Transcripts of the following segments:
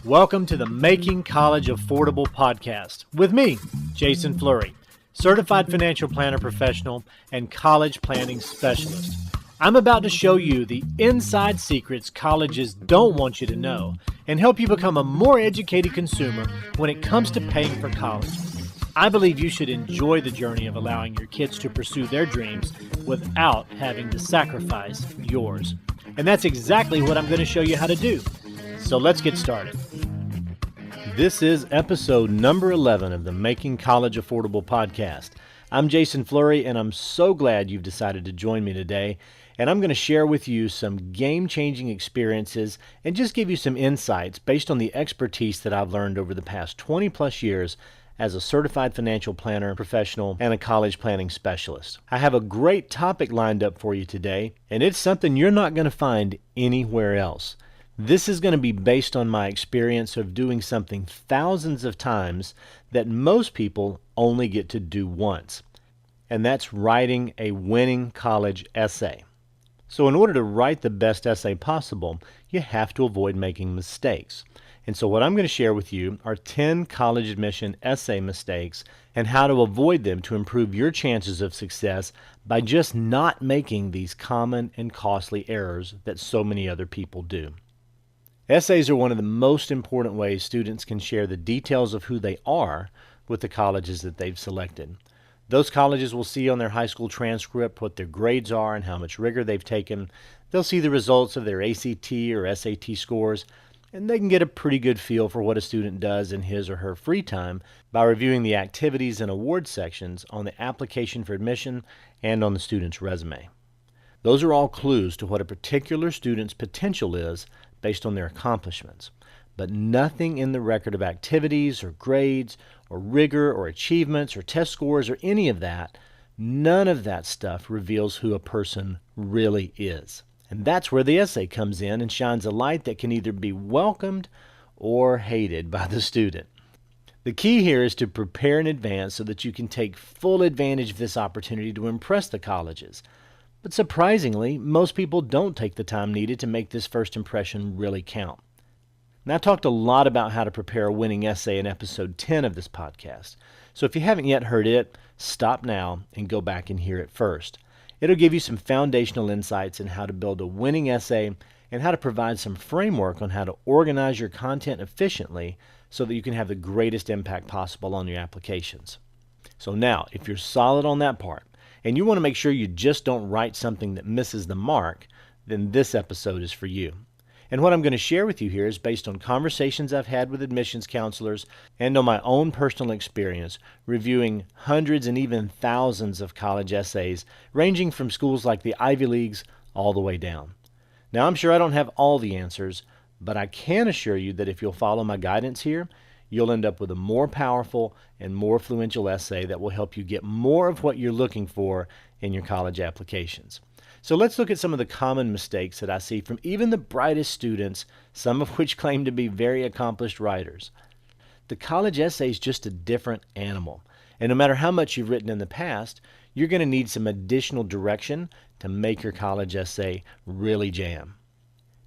Welcome to the Making College Affordable podcast with me, Jason Fleury, Certified Financial Planner Professional and College Planning Specialist. I'm about to show you the inside secrets colleges don't want you to know and help you become a more educated consumer when it comes to paying for college. I believe you should enjoy the journey of allowing your kids to pursue their dreams without having to sacrifice yours. And that's exactly what I'm going to show you how to do. So let's get started. This is episode number 11 of the Making College Affordable podcast. I'm Jason Fleury, and I'm so glad you've decided to join me today. And I'm going to share with you some game-changing experiences and just give you some insights based on the expertise that I've learned over the past 20 plus years as a certified financial planner professional and a college planning specialist. I have a great topic lined up for you today, and it's something you're not going to find anywhere else. This is going to be based on my experience of doing something thousands of times that most people only get to do once, and that's writing a winning college essay. So in order to write the best essay possible, you have to avoid making mistakes. And so what I'm going to share with you are 10 college admission essay mistakes and how to avoid them to improve your chances of success by just not making these common and costly errors that so many other people do. Essays are one of the most important ways students can share the details of who they are with the colleges that they've selected. Those colleges will see on their high school transcript what their grades are and how much rigor they've taken. They'll see the results of their ACT or SAT scores, and they can get a pretty good feel for what a student does in his or her free time by reviewing the activities and award sections on the application for admission and on the student's resume. Those are all clues to what a particular student's potential is based on their accomplishments, but nothing in the record of activities or grades or rigor or achievements or test scores or any of that, none of that stuff reveals who a person really is. And that's where the essay comes in and shines a light that can either be welcomed or hated by the student. The key here is to prepare in advance so that you can take full advantage of this opportunity to impress the colleges. But surprisingly, most people don't take the time needed to make this first impression really count. Now, I talked a lot about how to prepare a winning essay in episode 10 of this podcast. So if you haven't yet heard it, stop now and go back and hear it first. It'll give you some foundational insights in how to build a winning essay and how to provide some framework on how to organize your content efficiently so that you can have the greatest impact possible on your applications. So now, if you're solid on that part, and you want to make sure you just don't write something that misses the mark, then this episode is for you. And what I'm going to share with you here is based on conversations I've had with admissions counselors and on my own personal experience reviewing hundreds and even thousands of college essays ranging from schools like the Ivy Leagues all the way down. Now, I'm sure I don't have all the answers, but I can assure you that if you'll follow my guidance here, you'll end up with a more powerful and more influential essay that will help you get more of what you're looking for in your college applications. So let's look at some of the common mistakes that I see from even the brightest students, some of which claim to be very accomplished writers. The college essay is just a different animal, and no matter how much you've written in the past, you're going to need some additional direction to make your college essay really jam.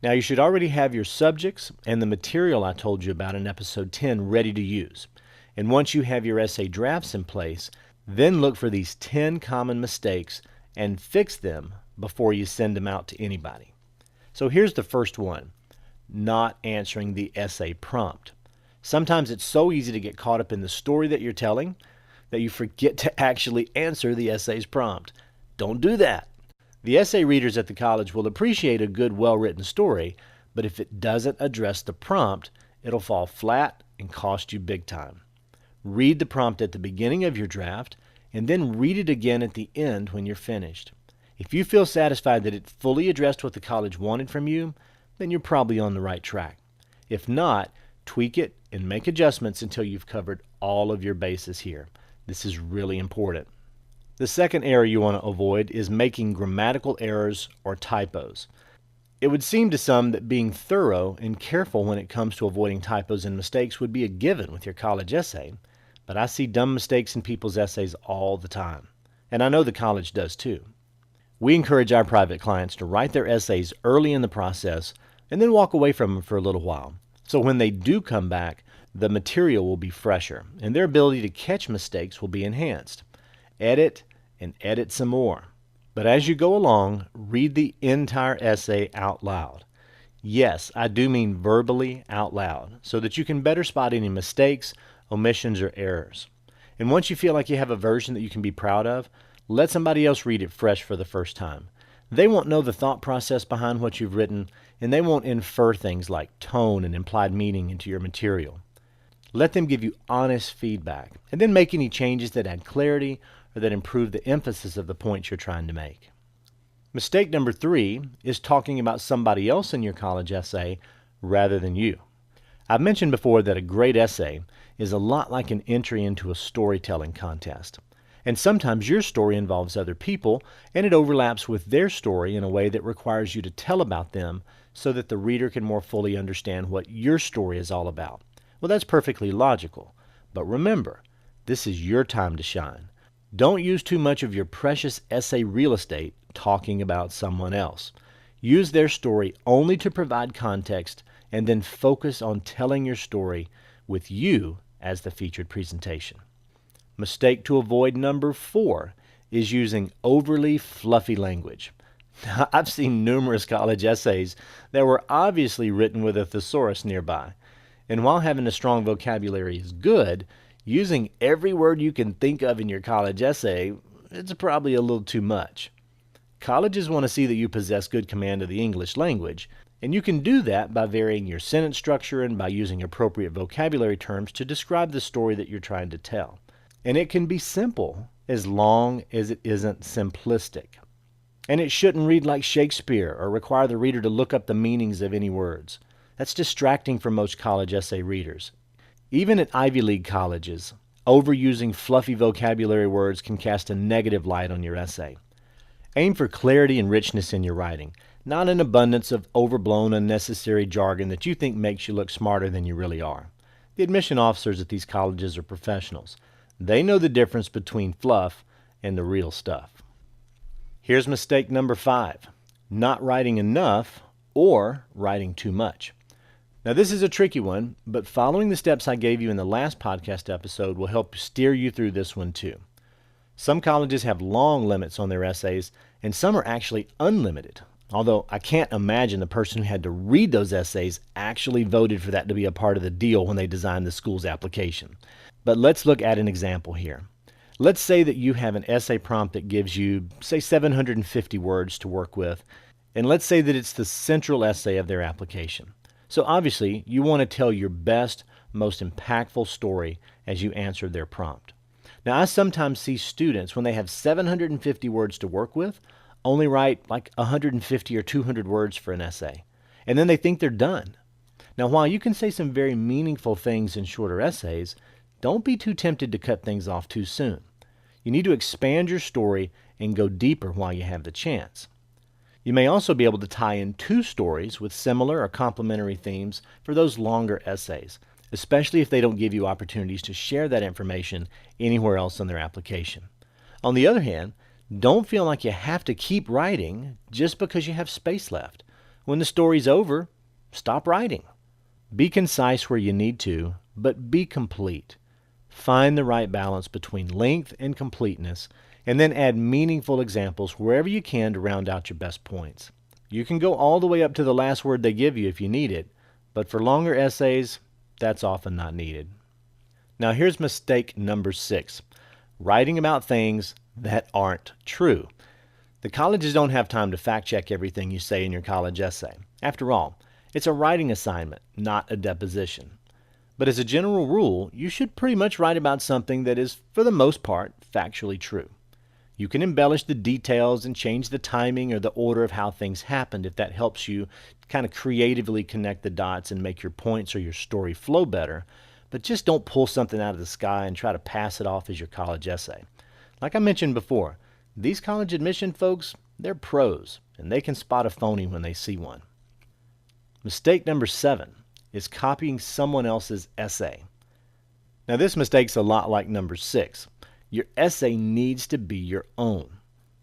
Now, you should already have your subjects and the material I told you about in episode 10 ready to use. And once you have your essay drafts in place, then look for these 10 common mistakes and fix them before you send them out to anybody. So here's the first one: not answering the essay prompt. Sometimes it's so easy to get caught up in the story that you're telling that you forget to actually answer the essay's prompt. Don't do that. The essay readers at the college will appreciate a good, well-written story, but if it doesn't address the prompt, it'll fall flat and cost you big time. Read the prompt at the beginning of your draft, and then read it again at the end when you're finished. If you feel satisfied that it fully addressed what the college wanted from you, then you're probably on the right track. If not, tweak it and make adjustments until you've covered all of your bases here. This is really important. The second error you want to avoid is making grammatical errors or typos. It would seem to some that being thorough and careful when it comes to avoiding typos and mistakes would be a given with your college essay, but I see dumb mistakes in people's essays all the time, and I know the college does too. We encourage our private clients to write their essays early in the process and then walk away from them for a little while. So when they do come back, the material will be fresher, and their ability to catch mistakes will be enhanced. Edit and edit some more. But as you go along, read the entire essay out loud. Yes, I do mean verbally out loud, so that you can better spot any mistakes, omissions, or errors. And once you feel like you have a version that you can be proud of, let somebody else read it fresh for the first time. They won't know the thought process behind what you've written, and they won't infer things like tone and implied meaning into your material. Let them give you honest feedback, and then make any changes that add clarity or that improve the emphasis of the points you're trying to make. Mistake number 3 is talking about somebody else in your college essay rather than you. I've mentioned before that a great essay is a lot like an entry into a storytelling contest. And sometimes your story involves other people, and it overlaps with their story in a way that requires you to tell about them so that the reader can more fully understand what your story is all about. Well, that's perfectly logical. But remember, this is your time to shine. Don't use too much of your precious essay real estate talking about someone else. Use their story only to provide context, and then focus on telling your story with you as the featured presentation. Mistake to avoid number 4 is using overly fluffy language. Now, I've seen numerous college essays that were obviously written with a thesaurus nearby. And while having a strong vocabulary is good, using every word you can think of in your college essay, it's probably a little too much. Colleges want to see that you possess good command of the English language, and you can do that by varying your sentence structure and by using appropriate vocabulary terms to describe the story that you're trying to tell. And it can be simple as long as it isn't simplistic. And it shouldn't read like Shakespeare or require the reader to look up the meanings of any words. That's distracting for most college essay readers. Even at Ivy League colleges, overusing fluffy vocabulary words can cast a negative light on your essay. Aim for clarity and richness in your writing, not an abundance of overblown, unnecessary jargon that you think makes you look smarter than you really are. The admission officers at these colleges are professionals. They know the difference between fluff and the real stuff. Here's mistake number 5, not writing enough or writing too much. Now, this is a tricky one, but following the steps I gave you in the last podcast episode will help steer you through this one too. Some colleges have long limits on their essays, and some are actually unlimited. Although I can't imagine the person who had to read those essays actually voted for that to be a part of the deal when they designed the school's application. But let's look at an example here. Let's say that you have an essay prompt that gives you, say, 750 words to work with, and let's say that it's the central essay of their application. So obviously, you want to tell your best, most impactful story as you answer their prompt. Now, I sometimes see students, when they have 750 words to work with, only write like 150 or 200 words for an essay, and then they think they're done. Now, while you can say some very meaningful things in shorter essays, don't be too tempted to cut things off too soon. You need to expand your story and go deeper while you have the chance. You may also be able to tie in 2 stories with similar or complementary themes for those longer essays, especially if they don't give you opportunities to share that information anywhere else in their application. On the other hand, don't feel like you have to keep writing just because you have space left. When the story's over, stop writing. Be concise where you need to, but be complete. Find the right balance between length and completeness, and then add meaningful examples wherever you can to round out your best points. You can go all the way up to the last word they give you if you need it, but for longer essays, that's often not needed. Now here's mistake number 6, writing about things that aren't true. The colleges don't have time to fact check everything you say in your college essay. After all, it's a writing assignment, not a deposition. But as a general rule, you should pretty much write about something that is, for the most part, factually true. You can embellish the details and change the timing or the order of how things happened if that helps you kind of creatively connect the dots and make your points or your story flow better, but just don't pull something out of the sky and try to pass it off as your college essay. Like I mentioned before, these college admission folks, they're pros, and they can spot a phony when they see one. Mistake number 7 is copying someone else's essay. Now this mistake's a lot like number 6. Your essay needs to be your own.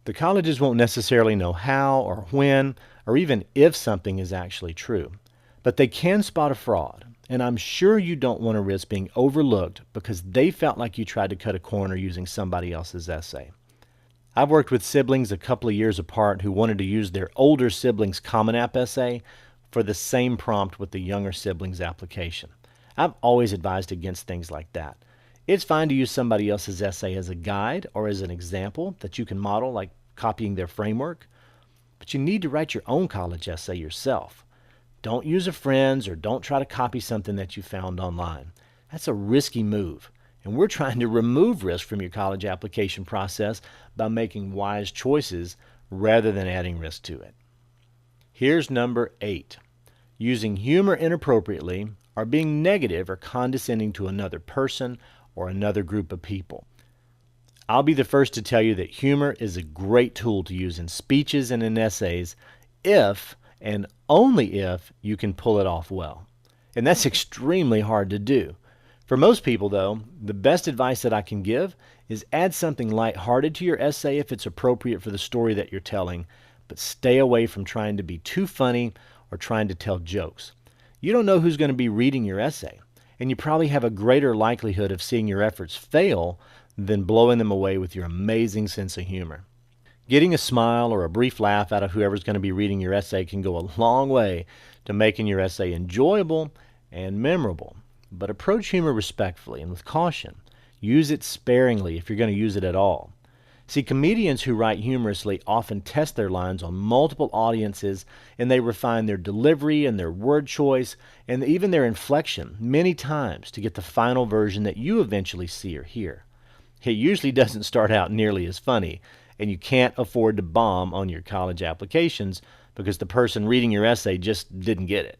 The colleges won't necessarily know how or when or even if something is actually true, but they can spot a fraud, and I'm sure you don't want to risk being overlooked because they felt like you tried to cut a corner using somebody else's essay. I've worked with siblings a couple of years apart who wanted to use their older sibling's Common App essay for the same prompt with the younger sibling's application. I've always advised against things like that. It's fine to use somebody else's essay as a guide or as an example that you can model, like copying their framework, but you need to write your own college essay yourself. Don't use a friend's or don't try to copy something that you found online. That's a risky move, and we're trying to remove risk from your college application process by making wise choices rather than adding risk to it. Here's number 8. Using humor inappropriately or being negative or condescending to another person or another group of people. I'll be the first to tell you that humor is a great tool to use in speeches and in essays if and only if you can pull it off well. And that's extremely hard to do. For most people, though, the best advice that I can give is add something lighthearted to your essay if it's appropriate for the story that you're telling, but stay away from trying to be too funny or trying to tell jokes. You don't know who's going to be reading your essay, and you probably have a greater likelihood of seeing your efforts fail than blowing them away with your amazing sense of humor. Getting a smile or a brief laugh out of whoever's going to be reading your essay can go a long way to making your essay enjoyable and memorable. But approach humor respectfully and with caution. Use it sparingly if you're going to use it at all. See, comedians who write humorously often test their lines on multiple audiences, and they refine their delivery and their word choice and even their inflection many times to get the final version that you eventually see or hear. It usually doesn't start out nearly as funny, and you can't afford to bomb on your college applications because the person reading your essay just didn't get it.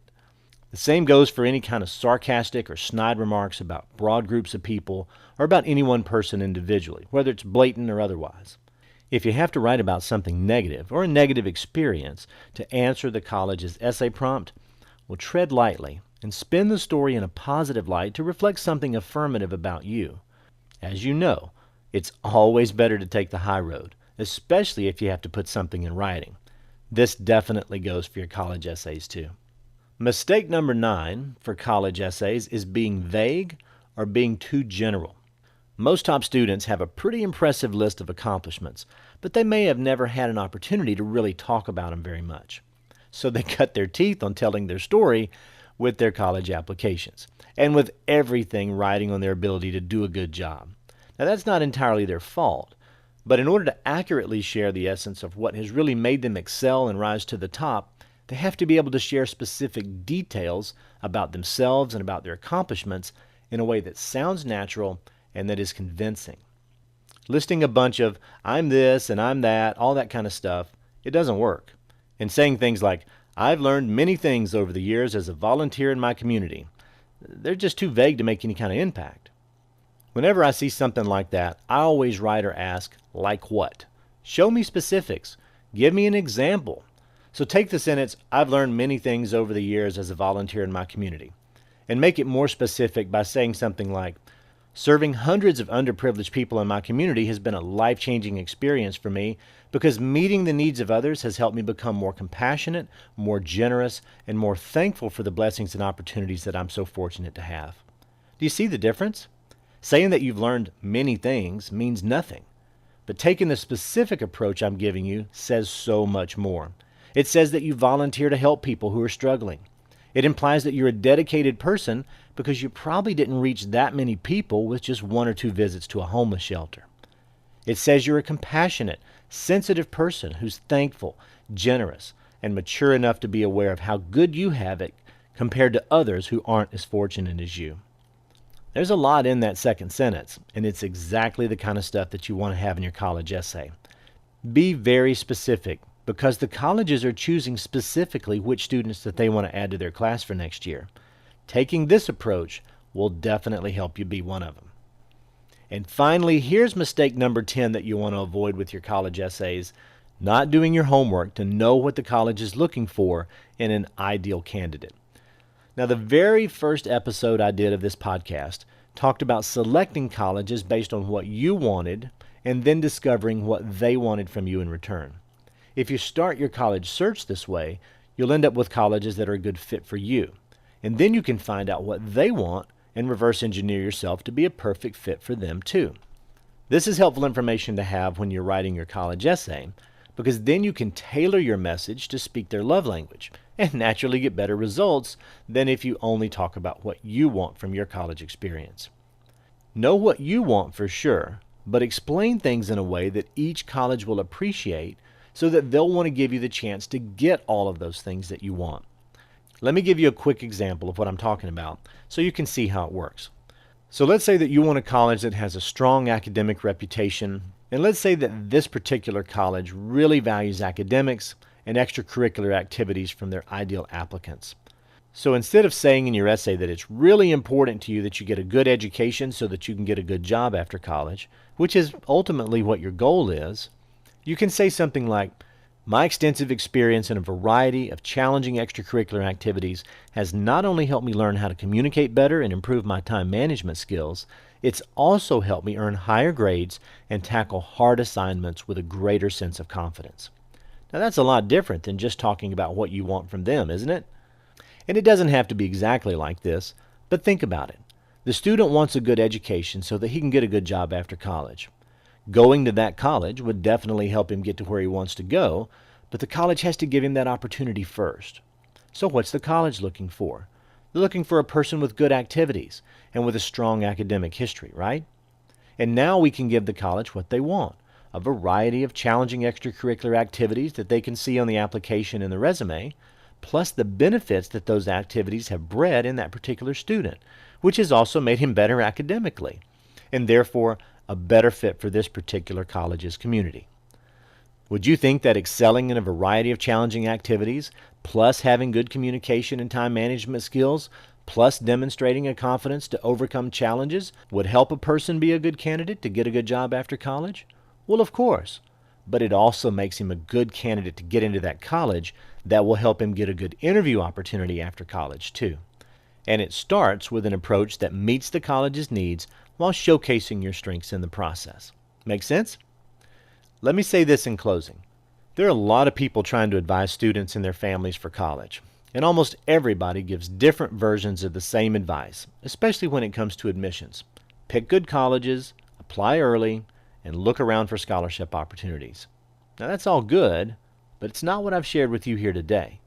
The same goes for any kind of sarcastic or snide remarks about broad groups of people or about any one person individually, whether it's blatant or otherwise. If you have to write about something negative or a negative experience to answer the college's essay prompt, well, tread lightly and spin the story in a positive light to reflect something affirmative about you. As you know, it's always better to take the high road, especially if you have to put something in writing. This definitely goes for your college essays too. Mistake number 9 for college essays is being vague or being too general. Most top students have a pretty impressive list of accomplishments, but they may have never had an opportunity to really talk about them very much. So they cut their teeth on telling their story with their college applications, and with everything riding on their ability to do a good job. Now, that's not entirely their fault, but in order to accurately share the essence of what has really made them excel and rise to the top, they have to be able to share specific details about themselves and about their accomplishments in a way that sounds natural and that is convincing. Listing a bunch of I'm this and I'm that, all that kind of stuff, it doesn't work. And saying things like, I've learned many things over the years as a volunteer in my community, they're just too vague to make any kind of impact. Whenever I see something like that, I always write or ask, like what? Show me specifics. Give me an example. So take the sentence, I've learned many things over the years as a volunteer in my community, and make it more specific by saying something like, serving hundreds of underprivileged people in my community has been a life-changing experience for me because meeting the needs of others has helped me become more compassionate, more generous, and more thankful for the blessings and opportunities that I'm so fortunate to have. Do you see the difference? Saying that you've learned many things means nothing, but taking the specific approach I'm giving you says so much more. It says that you volunteer to help people who are struggling. It implies that you're a dedicated person because you probably didn't reach that many people with just 1 or 2 visits to a homeless shelter. It says you're a compassionate, sensitive person who's thankful, generous, and mature enough to be aware of how good you have it compared to others who aren't as fortunate as you. There's a lot in that second sentence, and it's exactly the kind of stuff that you want to have in your college essay. Be very specific, because the colleges are choosing specifically which students that they want to add to their class for next year. Taking this approach will definitely help you be one of them. And finally, here's mistake number 10 that you want to avoid with your college essays: not doing your homework to know what the college is looking for in an ideal candidate. Now, the very first episode I did of this podcast talked about selecting colleges based on what you wanted and then discovering what they wanted from you in return. If you start your college search this way, you'll end up with colleges that are a good fit for you. and then you can find out what they want and reverse engineer yourself to be a perfect fit for them too. This is helpful information to have when you're writing your college essay, because then you can tailor your message to speak their love language and naturally get better results than if you only talk about what you want from your college experience. Know what you want for sure, but explain things in a way that each college will appreciate so that they'll want to give you the chance to get all of those things that you want. Let me give you a quick example of what I'm talking about so you can see how it works. So let's say that you want a college that has a strong academic reputation, and let's say that this particular college really values academics and extracurricular activities from their ideal applicants. So instead of saying in your essay that it's really important to you that you get a good education so that you can get a good job after college, which is ultimately what your goal is, you can say something like, "My extensive experience in a variety of challenging extracurricular activities has not only helped me learn how to communicate better and improve my time management skills, it's also helped me earn higher grades and tackle hard assignments with a greater sense of confidence." Now that's a lot different than just talking about what you want from them, isn't it? And it doesn't have to be exactly like this, but think about it. The student wants a good education so that he can get a good job after college. Going to that college would definitely help him get to where he wants to go, but the college has to give him that opportunity first. So what's the college looking for? They're looking for a person with good activities and with a strong academic history, right? And now we can give the college what they want, a variety of challenging extracurricular activities that they can see on the application and the resume, plus the benefits that those activities have bred in that particular student, which has also made him better academically, and therefore a better fit for this particular college's community. Would you think that excelling in a variety of challenging activities, plus having good communication and time management skills, plus demonstrating a confidence to overcome challenges would help a person be a good candidate to get a good job after college? Well, of course, but it also makes him a good candidate to get into that college that will help him get a good interview opportunity after college too. And it starts with an approach that meets the college's needs while showcasing your strengths in the process. Make sense? Let me say this in closing. There are a lot of people trying to advise students and their families for college, and almost everybody gives different versions of the same advice, especially when it comes to admissions. Pick good colleges, apply early, and look around for scholarship opportunities. Now that's all good, but it's not what I've shared with you here today.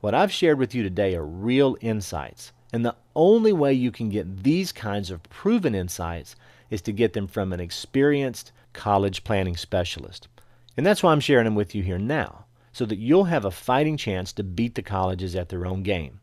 What I've shared with you today are real insights, and the only way you can get these kinds of proven insights is to get them from an experienced college planning specialist. And that's why I'm sharing them with you here now, so that you'll have a fighting chance to beat the colleges at their own game.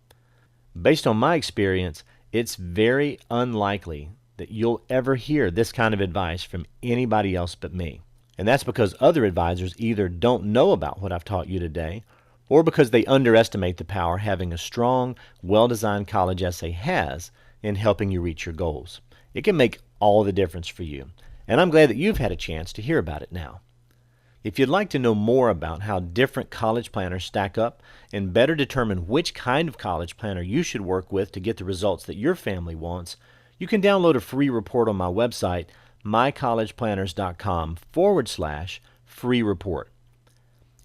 Based on my experience, it's very unlikely that you'll ever hear this kind of advice from anybody else but me. And that's because other advisors either don't know about what I've taught you today, or because they underestimate the power having a strong, well-designed college essay has in helping you reach your goals. It can make all the difference for you, and I'm glad that you've had a chance to hear about it now. If you'd like to know more about how different college planners stack up and better determine which kind of college planner you should work with to get the results that your family wants, you can download a free report on my website, mycollegeplanners.com/free report.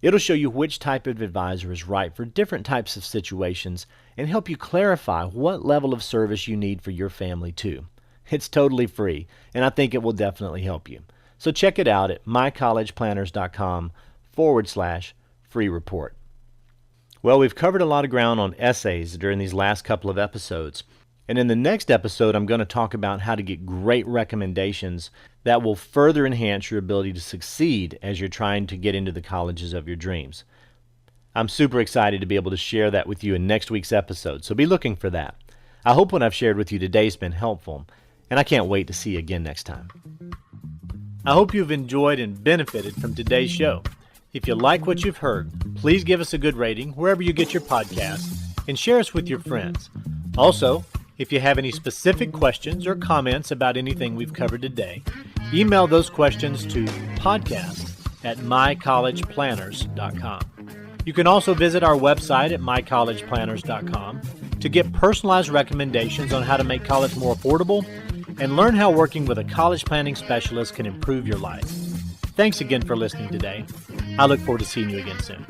It'll show you which type of advisor is right for different types of situations and help you clarify what level of service you need for your family too. It's totally free, and I think it will definitely help you. So check it out at mycollegeplanners.com/free report. Well, we've covered a lot of ground on essays during these last couple of episodes. And in the next episode, I'm going to talk about how to get great recommendations that will further enhance your ability to succeed as you're trying to get into the colleges of your dreams. I'm super excited to be able to share that with you in next week's episode, so be looking for that. I hope what I've shared with you today has been helpful, and I can't wait to see you again next time. I hope you've enjoyed and benefited from today's show. If you like what you've heard, please give us a good rating wherever you get your podcasts and share us with your friends. Also, if you have any specific questions or comments about anything we've covered today, email those questions to podcast@mycollegeplanners.com. You can also visit our website at mycollegeplanners.com to get personalized recommendations on how to make college more affordable and learn how working with a college planning specialist can improve your life. Thanks again for listening today. I look forward to seeing you again soon.